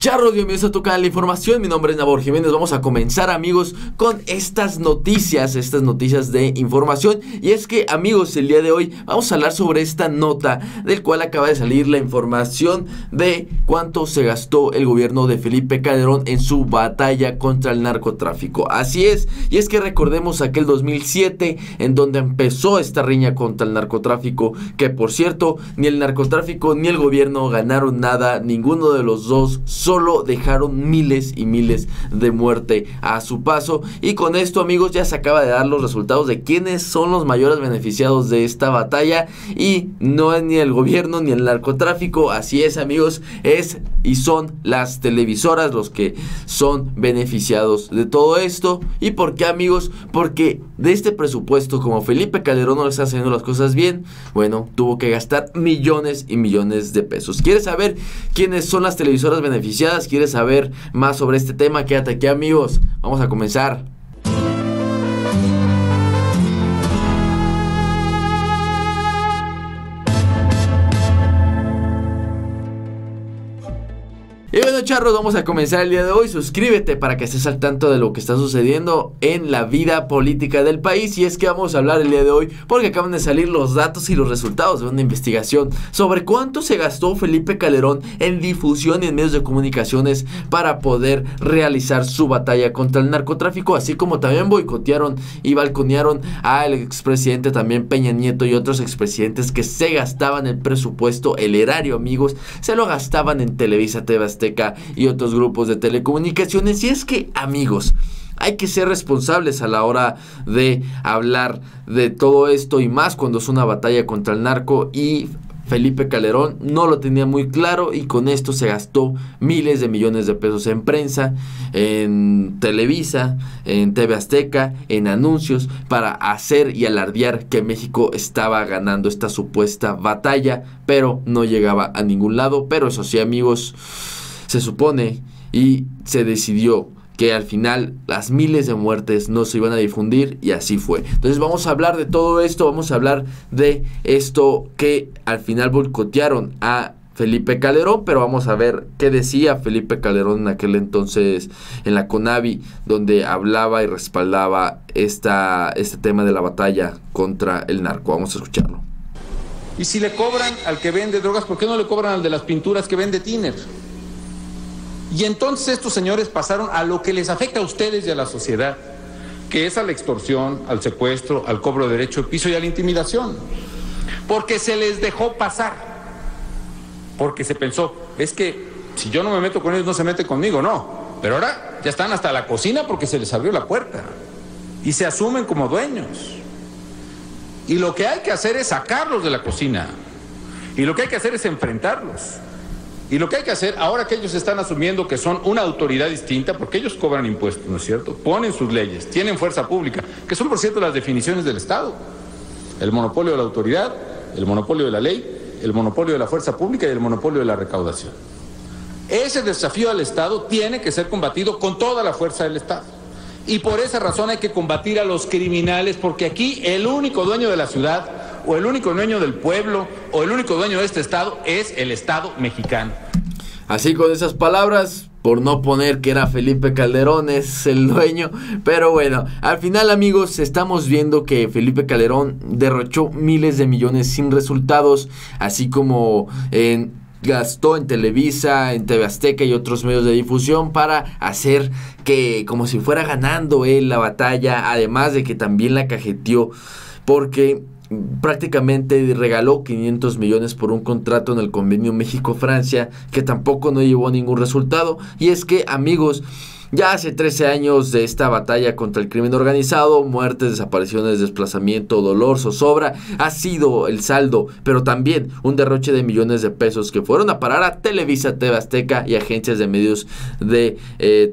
Charros, bienvenidos a tu canal de información. Mi nombre es Nabor Jiménez. Vamos a comenzar, amigos, con estas noticias de información. Y es que, amigos, el día de hoy vamos a hablar sobre esta nota del cual acaba de salir la información de cuánto se gastó el gobierno de Felipe Calderón en su batalla contra el narcotráfico. Así es, y es que recordemos aquel 2007 en donde empezó esta riña contra el narcotráfico, que por cierto, ni el narcotráfico ni el gobierno ganaron nada, ninguno de los dos, solo dejaron miles y miles de muerte a su paso. Y con esto, amigos, ya se acaba de dar los resultados de quiénes son los mayores beneficiados de esta batalla, y no es ni el gobierno ni el narcotráfico. Así es, amigos, es y son las televisoras los que son beneficiados de todo esto. ¿Y por qué, amigos? Porque de este presupuesto, como Felipe Calderón no le está haciendo las cosas bien, bueno, tuvo que gastar millones y millones de pesos. ¿Quieres saber quiénes son las televisoras beneficiadas? ¿Quieres saber más sobre este tema? Quédate aquí, amigos. Vamos a comenzar. Y bueno, charros, vamos a comenzar el día de hoy. Suscríbete para que estés al tanto de lo que está sucediendo en la vida política del país. Y es que vamos a hablar el día de hoy porque acaban de salir los datos y los resultados de una investigación sobre cuánto se gastó Felipe Calderón en difusión y en medios de comunicaciones para poder realizar su batalla contra el narcotráfico, así como también boicotearon y balconearon al expresidente también Peña Nieto y otros expresidentes que se gastaban el presupuesto, el erario, amigos, se lo gastaban en Televisa, TV Azteca y otros grupos de telecomunicaciones. Y es que, amigos, hay que ser responsables a la hora de hablar de todo esto, y más cuando es una batalla contra el narco. Y Felipe Calderón no lo tenía muy claro, y con esto se gastó miles de millones de pesos en prensa, en Televisa, en TV Azteca, en anuncios, para hacer y alardear que México estaba ganando esta supuesta batalla, pero no llegaba a ningún lado. Pero eso sí, amigos, se supone y se decidió que al final las miles de muertes no se iban a difundir, y así fue. Entonces vamos a hablar de todo esto, vamos a hablar de esto que al final boicotearon a Felipe Calderón, pero vamos a ver qué decía Felipe Calderón en aquel entonces en la CONAVI, donde hablaba y respaldaba este tema de la batalla contra el narco. Vamos a escucharlo. Y si le cobran al que vende drogas, ¿por qué no le cobran al de las pinturas que vende tiner? Y entonces estos señores pasaron a lo que les afecta a ustedes y a la sociedad, que es a la extorsión, al secuestro, al cobro de derecho de piso y a la intimidación. Porque se les dejó pasar. Porque se pensó, es que si yo no me meto con ellos, no se mete conmigo, no. Pero ahora ya están hasta la cocina porque se les abrió la puerta. Y se asumen como dueños. Y lo que hay que hacer es sacarlos de la cocina. Y lo que hay que hacer es enfrentarlos. Y lo que hay que hacer, ahora que ellos están asumiendo que son una autoridad distinta, porque ellos cobran impuestos, ¿no es cierto? Ponen sus leyes, tienen fuerza pública, que son, por cierto, las definiciones del Estado. El monopolio de la autoridad, el monopolio de la ley, el monopolio de la fuerza pública y el monopolio de la recaudación. Ese desafío al Estado tiene que ser combatido con toda la fuerza del Estado. Y por esa razón hay que combatir a los criminales, porque aquí el único dueño de la ciudad, o el único dueño del pueblo, o el único dueño de este Estado es el Estado mexicano. Así, con esas palabras, por no poner que era Felipe Calderón es el dueño, pero bueno, al final, amigos, estamos viendo que Felipe Calderón derrochó miles de millones sin resultados, así como gastó en Televisa, en TV Azteca y otros medios de difusión para hacer que como si fuera ganando él la batalla, además de que también la cajeteó, porque prácticamente regaló 500 millones por un contrato en el convenio México-Francia, que tampoco no llevó a ningún resultado. Y es que, amigos, ya hace 13 años de esta batalla contra el crimen organizado, muertes, desapariciones, desplazamiento, dolor, zozobra, ha sido el saldo, pero también un derroche de millones de pesos que fueron a parar a Televisa, TV Azteca y agencias de medios de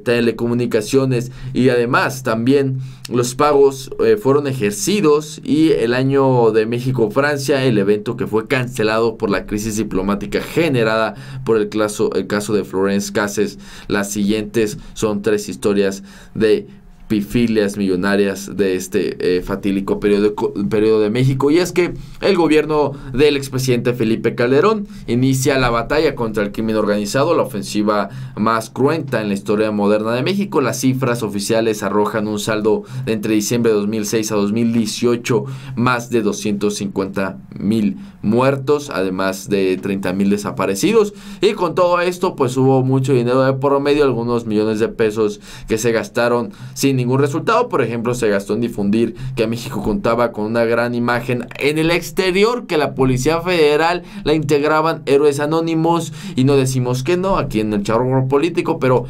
telecomunicaciones. Y además también los pagos fueron ejercidos, y el año de México-Francia, el evento que fue cancelado por la crisis diplomática generada por el caso de Florence Cassés. Las siguientes son 3 historias de pifilias millonarias de este fatídico periodo de México. Y es que el gobierno del expresidente Felipe Calderón inicia la batalla contra el crimen organizado, la ofensiva más cruenta en la historia moderna de México. Las cifras oficiales arrojan un saldo de entre diciembre de 2006 a 2018 más de 250,000 muertos, además de 30,000 desaparecidos. Y con todo esto pues hubo mucho dinero de por medio, algunos millones de pesos que se gastaron sin ningún resultado. Por ejemplo, se gastó en difundir que México contaba con una gran imagen en el exterior, que la Policía Federal la integraban héroes anónimos, y no decimos que no aquí en el charro político, pero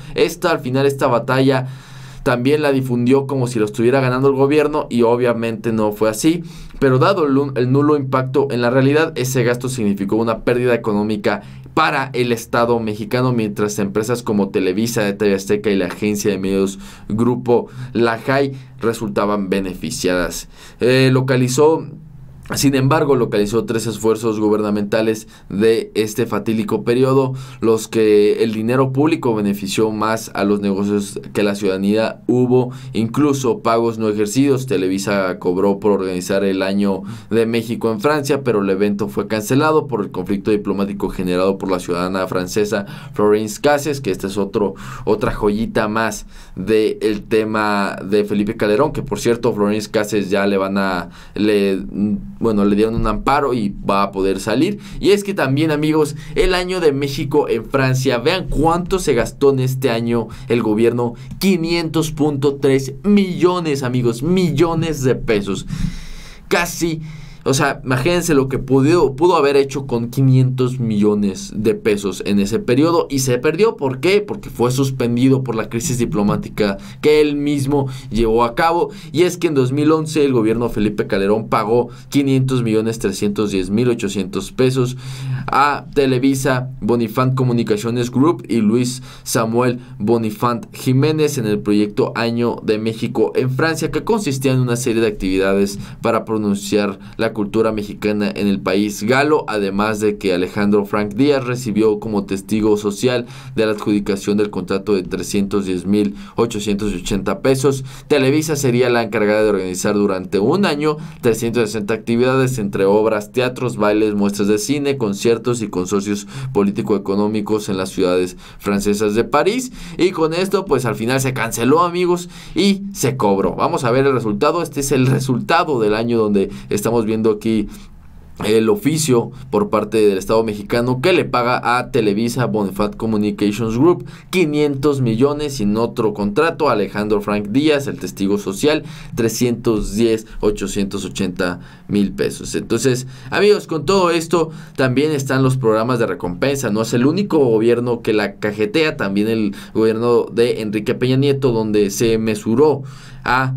al final esta batalla también la difundió como si lo estuviera ganando el gobierno, y obviamente no fue así. Pero dado el nulo impacto en la realidad, ese gasto significó una pérdida económica para el Estado mexicano, mientras empresas como Televisa, TV Azteca y la agencia de medios Grupo Lajay resultaban beneficiadas. Sin embargo, localizó 3 esfuerzos gubernamentales de este fatídico periodo, los que el dinero público benefició más a los negocios que la ciudadanía. Hubo incluso pagos no ejercidos. Televisa cobró por organizar el Año de México en Francia, pero el evento fue cancelado por el conflicto diplomático generado por la ciudadana francesa Florence Cassés, que esta es otra joyita más del tema de Felipe Calderón, que por cierto Florence Cassés ya le dieron un amparo y va a poder salir. Y es que también, amigos, el Año de México en Francia, vean cuánto se gastó en este año el gobierno: 500.3 millones, amigos, millones de pesos. Casi, o sea, imagínense lo que pudo haber hecho con 500 millones de pesos en ese periodo, y se perdió. ¿Por qué? Porque fue suspendido por la crisis diplomática que él mismo llevó a cabo. Y es que en 2011 el gobierno Felipe Calderón pagó 500,310,800 pesos a Televisa, Bonifant Comunicaciones Group y Luis Samuel Bonifant Jiménez en el proyecto Año de México en Francia, que consistía en una serie de actividades para pronunciar la cultura mexicana en el país galo, además de que Alejandro Frank Díaz recibió como testigo social de la adjudicación del contrato de 310,880 pesos. Televisa sería la encargada de organizar durante un año 360 actividades entre obras, teatros, bailes, muestras de cine, conciertos y consorcios político-económicos en las ciudades francesas de París. Y con esto pues al final se canceló, amigos, y se cobró. Vamos a ver el resultado. Este es el resultado del año, donde estamos viendo aquí el oficio por parte del Estado mexicano que le paga a Televisa, Bonifant Communications Group 500 millones sin otro contrato, a Alejandro Frank Díaz, el testigo social, 310,880 pesos. Entonces, amigos, con todo esto también están los programas de recompensa. No es el único gobierno que la cajetea, también el gobierno de Enrique Peña Nieto, donde se mesuró a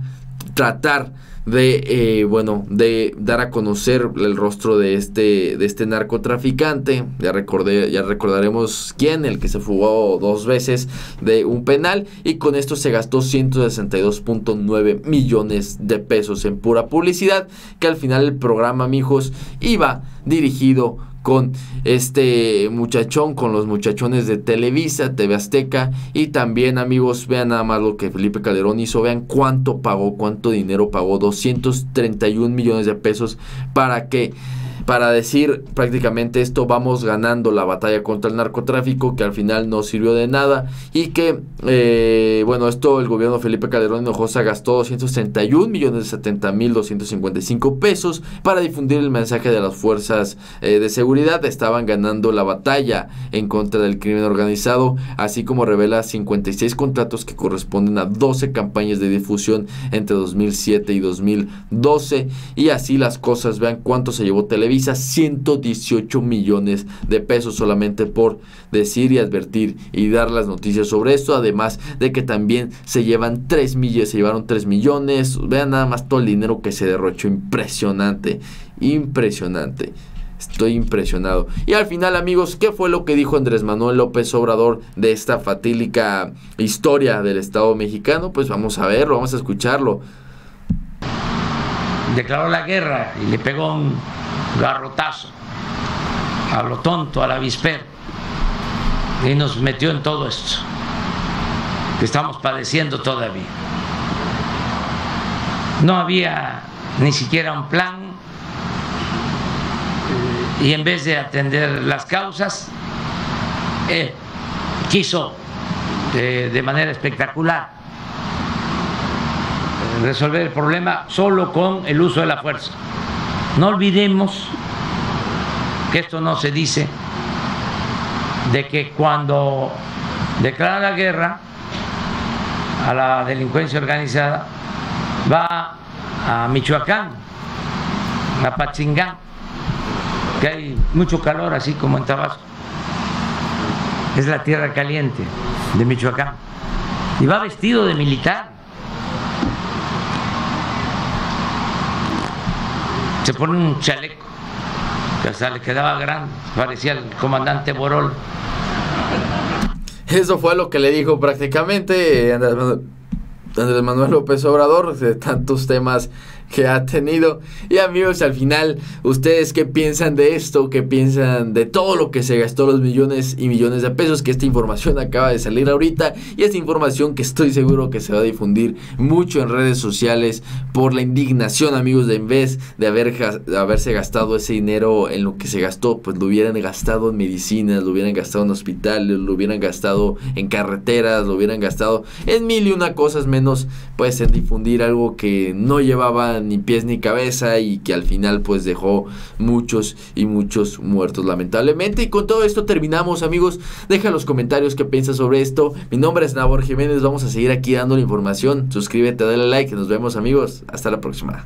tratar de dar a conocer el rostro de este narcotraficante. Ya recordaremos quién, el que se fugó 2 veces de un penal, y con esto se gastó 162.9 millones de pesos en pura publicidad, que al final el programa, mijos, iba dirigido con este muchachón, con los muchachones de Televisa, TV Azteca. Y también, amigos, vean nada más lo que Felipe Calderón hizo. Vean cuánto dinero pagó: 231 millones de pesos para decir prácticamente esto: vamos ganando la batalla contra el narcotráfico, que al final no sirvió de nada. Y que esto el gobierno de Felipe Calderón Hinojosa gastó 231,070,255 pesos para difundir el mensaje de las fuerzas de seguridad. Estaban ganando la batalla en contra del crimen organizado, así como revela 56 contratos que corresponden a 12 campañas de difusión entre 2007 y 2012. Y así las cosas, vean cuánto se llevó Televisa: 118 millones de pesos solamente por decir y advertir y dar las noticias sobre esto. Además de que también se llevaron 3 millones. Vean nada más todo el dinero que se derrochó. Impresionante. Estoy impresionado. Y al final, amigos, ¿qué fue lo que dijo Andrés Manuel López Obrador de esta fatídica historia del Estado mexicano? Pues vamos a verlo, vamos a escucharlo. Declaró la guerra y le pegó un garrotazo a lo tonto, a la avispero, y nos metió en todo esto que estamos padeciendo todavía. no había ni siquiera un plan, y en vez de atender las causas, quiso de manera espectacular resolver el problema solo con el uso de la fuerza. No olvidemos que esto no se dice, de que cuando declara la guerra a la delincuencia organizada, va a Michoacán, a Patzingán, que hay mucho calor, así como en Tabasco. Es la tierra caliente de Michoacán. Y va vestido de militar. Se pone un chaleco que hasta le quedaba grande, parecía el comandante Borol. Eso fue lo que le dijo prácticamente Andrés Manuel López Obrador, de tantos temas que ha tenido. Y amigos, al final, ¿ustedes qué piensan de esto? ¿Qué piensan de todo lo que se gastó, los millones y millones de pesos? Que esta información acaba de salir ahorita, y esta información que estoy seguro que se va a difundir mucho en redes sociales por la indignación, amigos, de en vez de haberse gastado ese dinero en lo que se gastó, pues lo hubieran gastado en medicinas, lo hubieran gastado en hospitales, lo hubieran gastado en carreteras, lo hubieran gastado en mil y una cosas, menos pues en difundir algo que no llevaba ni pies ni cabeza y que al final pues dejó muchos y muchos muertos, lamentablemente. Y con todo esto terminamos, amigos. Deja en los comentarios qué piensas sobre esto. Mi nombre es Nabor Jiménez, vamos a seguir aquí dando la información. Suscríbete, dale like, nos vemos, amigos, hasta la próxima.